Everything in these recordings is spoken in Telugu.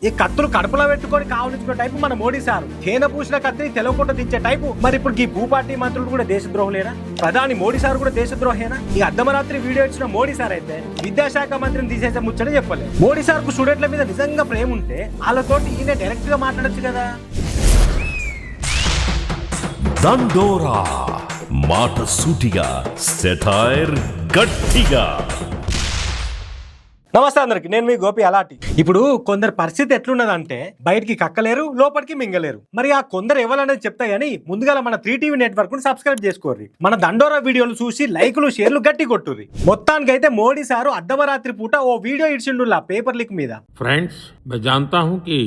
ఈ కత్తులు కడుపులో పెట్టుకొని కావలించుకునే టైపు మన మోడీ సార్. తేనె పూసిన కత్తిని తెలవకుండా దించే టైపు. మరి ఇప్పుడు ఈ భూపార్టీ మంత్రులు కూడా దేశద్రోహులేనా? ప్రధాని మోడీ సార్ కూడా దేశద్రోహేనా? ఈ అర్ధమరాత్రి వీడియో ఇచ్చిన మోడీ సార్ అయితే విద్యాశాఖ మంత్రిని తీసేసే ముచ్చట చెప్పలేదు. మోడీ సార్ కు స్టూడెంట్ల మీద నిజంగా ప్రేమ ఉంటే వాళ్ళతోటి ఈయన డైరెక్ట్ గా మాట్లాడొచ్చు కదా. దండోరా మాట సూటిగా, సెటైర్ గట్టిగా. నమస్తే అందరికి, నేను మీ గోపి అలాటి. ఇప్పుడు కొందరు పరిస్థితి ఎట్లున్నదంటే బయటికి కక్కలేరు, లోపలికి మింగలేరు. మరి ఆ కొందరు ఎవరనేది చెప్తా గానీ ముందుగా మన 3TV నెట్వర్క్ ను సబ్స్క్రైబ్ చేసుకోర్రి. మన దండోరా వీడియోలు చూసి లైకులు షేర్లు గట్టి కొట్టుర్రి. మొత్తానికైతే మోడీ సారు అర్ధమరాత్రి పూట ఓ వీడియో ఇచ్చిండులా పేపర్ లీక్ మీద. फ्रेंड्स, मैं जानता हूं कि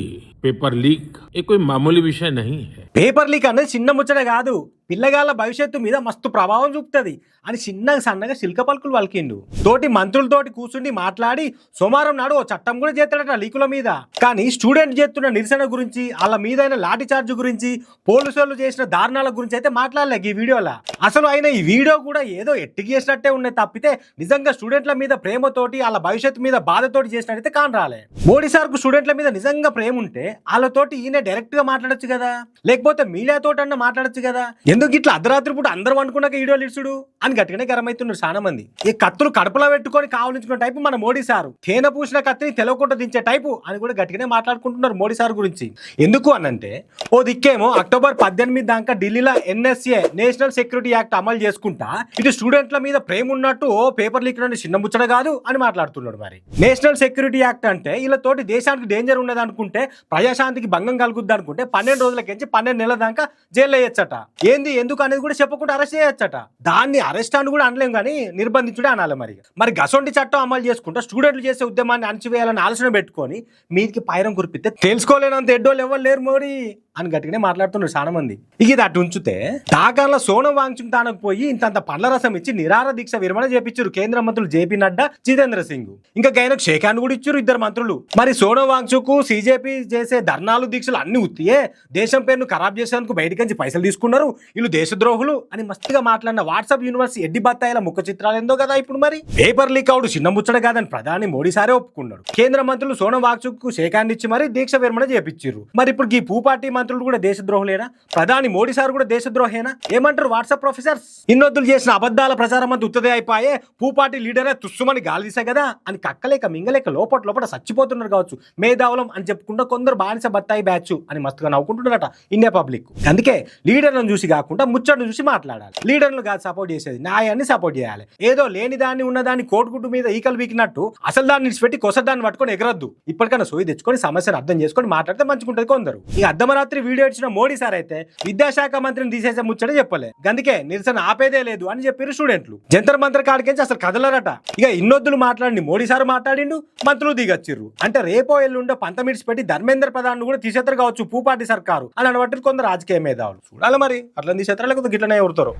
पेपर लीक ये कोई मामूली विषय नहीं है. పేపర్ లీక్ అనేది చిన్న ముచ్చట కాదు, పిల్లగాళ్ళ భవిష్యత్తు మీద మస్తు ప్రభావం చూపుతుంది అని చిన్నగా సన్నగా శిల్క పలుకులు పలికిండు. తోటి మంత్రులతోటి కూర్చుండి మాట్లాడి సోమవారం నాడు ఓ చట్టం కూడా చేస్తాడట లీకుల మీద. కానీ స్టూడెంట్ చేస్తున్న నిరసన గురించి, వాళ్ళ మీదైన లాఠీ చార్జ్ గురించి, పోలీసులు చేసిన దారుణాల గురించి అయితే మాట్లాడలే ఈ వీడియోలో. అసలు ఆయన ఈ వీడియో కూడా ఏదో ఎట్టికి చేసినట్టే ఉన్నాయి తప్పితే నిజంగా స్టూడెంట్ల మీద ప్రేమతోటి, వాళ్ళ భవిష్యత్తు మీద బాధతోటి చేసినట్టయితే కానరాలే. మోడీ సార్ కు స్టూడెంట్ల మీద నిజంగా ప్రేమ ఉంటే వాళ్ళతోటి ఈయన డైరెక్ట్ గా మాట్లాడొచ్చు కదా, లేకపోతే మీడియా తోటి అన్న మాట్లాడొచ్చు కదా. ఎందుకు ఇట్లా అర్ధరాత్రి పూట అందరూ అనుకున్నాక వీడియోలు ఇచ్చుడు అని గట్టిగానే గరమైతున్నారు చాలా మంది. ఈ కత్తులు కడుపులో పెట్టుకొని కావలించుకునే టైపు మన మోడీ సారు. తేనె పూసిన కత్తిని తెలవకుండా దించే టైపు అని కూడా గట్టిగానే మాట్లాడుకుంటున్నారు మోడీ సార్ గురించి. ఎందుకు అనంటే ఓ దిక్కేమో అక్టోబర్ 18 దాకా ఢిల్లీలో NSA నేషనల్ సెక్యూరిటీ యాక్ట్ అమలు చేసుకుంటా ఇటు స్టూడెంట్ల మీద ప్రేమ ఉన్నట్టు ఓ పేపర్ లీక్ నుండి చిన్న ముచ్చట కాదు అని మాట్లాడుతున్నాడు. మరి నేషనల్ సెక్యూరిటీ యాక్ట్ అంటే వీళ్ళతోటి దేశానికి డేంజర్ ఉన్నది అనుకుంటే, ప్రజాశాంతికి భంగం కలుగుద్ది అనుకుంటే 12 రోజులకించి 12 నెలల దాకా జైల్లో వేయచ్చట. ఏంది ఎందుకు అనేది కూడా చెప్పకుండా అరెస్ట్ చేయొచ్చట. దాన్ని అరెస్ట్ అని కూడా అనలేం కానీ నిర్బంధించుడే అనాలి. మరి గసొంటి చట్టం అమలు చేసుకుంటా స్టూడెంట్లు చేసే ఉద్యమాన్ని అణచివేయాలని ఆలోచన పెట్టుకొని మీదికి పైరం కురిపితే తెలుసుకోలేనంత ఎడ్డోళ్ళు ఎవరు లేరు మోడీ అని గట్టిగానే మాట్లాడుతున్నారు చాలా మంది. ఇది అటు ఉంచితే ఢాకాలో సోనం వాంగ్చుక్ తానకు పోయి ఇంతంత పండ్ల రసం ఇచ్చి నిరాహార దీక్ష విరమణ చేపించారు కేంద్ర మంత్రులు JP నడ్డా, జితేంద్ర సింగ్. ఇంకా గైనకు షేక్ హ్యాండ్ కూడా ఇచ్చారు ఇద్దరు మంత్రులు. మరి సోనం వాంగ్చుక్ CJP చేసే ధర్నాలు దీక్షలు అన్ని ఉత్తియే, దేశం పేరును ఖరాబ్ చేసేందుకు బయటకించి పైసలు తీసుకున్నారు, వీళ్ళు దేశద్రోహులు అని మస్తుగా మాట్లాడిన వాట్సాప్ యూనివర్సిటీ ఎడ్డి బత్తాయిల ముఖ చిత్రాలు ఏందో కదా. ఇప్పుడు మరి పేపర్ లీక్ అవుడు చిన్న ముచ్చట కాదని ప్రధాని మోడీ సారే ఒప్పుకున్నాడు. కేంద్ర మంత్రులు సోనం వాంగ్చుక్ కు షేక్ హ్యాండ్ ఇచ్చి మరి దీక్ష విరమణ చేపించారు. మరి ఇప్పుడు ఈ భూపార్టీ మంత్రులు కూడా దేశద్రోహులేనా? ప్రధాని మోడీ సార్ కూడా దేశద్రోహేనా? ఏమంటారు వాట్సాప్ ప్రొఫెసర్స్? ఇన్నొద్దులు చేసిన అబద్ధాల ప్రచారం అంతా ఉత్తదే అయిపోయే, భూపార్టీ లీడరే తుస్సుమని గాలి తీసా కదా అని కక్కలేక మింగలేక లోపల చచ్చిపోతున్నారు కావచ్చు మేధావులం అని చెప్పుకుంటూ కొందరు బానిస బత్తాయి బ్యాచ్ అని మస్తుగా నవ్వుకుంటున్నారట ఇండియా పబ్లిక్. అందుకే లీడర్లను చూసి కాకుండా ముచ్చటను చూసి మాట్లాడాలి. లీడర్లు కాదు సపోర్ట్ చేసేది, న్యాయాన్ని సపోర్ట్ చేయాలి. ఏదో లేని దాన్ని ఉన్నదాన్ని కోటుగుడ్డు మీద ఈకలు వీకినట్టు అసలు దాన్ని విడిచిపెట్టి కొసదాన్ని పట్టుకొని ఎగరద్దు. ఇప్పటికైనా సోయి తెచ్చుకొని సమస్యను అర్థం చేసుకొని మాట్లాడితే మంచిగుంటది. కొందరు ఈ అర్ధమరాత్రి వీడియో ఇచ్చిన మోడీ సార్ అయితే విద్యాశాఖ మంత్రిని తీసేసే ముచ్చట చెప్పలే. అందుకే నిరసన ఆపేదే లేదు అని చెప్పారు స్టూడెంట్లు. జంతర్ మంత్ర కాడికించి అసలు కదలరట. ఇక ఇన్నొద్దులు మాట్లాడి మోడీ సార్ మాట్లాడిండు, మంత్రులు దిగచ్చిర్రు. అంటే రేపో ఎల్లుండో పంతమిడిచి పెట్టి ధర్మేంద్ర ప్రధాన్ కూడా తీసేద్దరు కావచ్చు భూపార్టీ సర్కారు అని అనబట్టి కొందరు రాజకీయ మేధావులు. చూడాలి మరి అట్లా తీసేస్తారా లేకపోతే గిట్లనే ఎవరుతారో.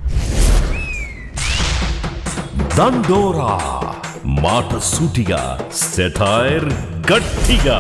దండోరా మాట సూటిగా, సెటైర్ గట్టిగా.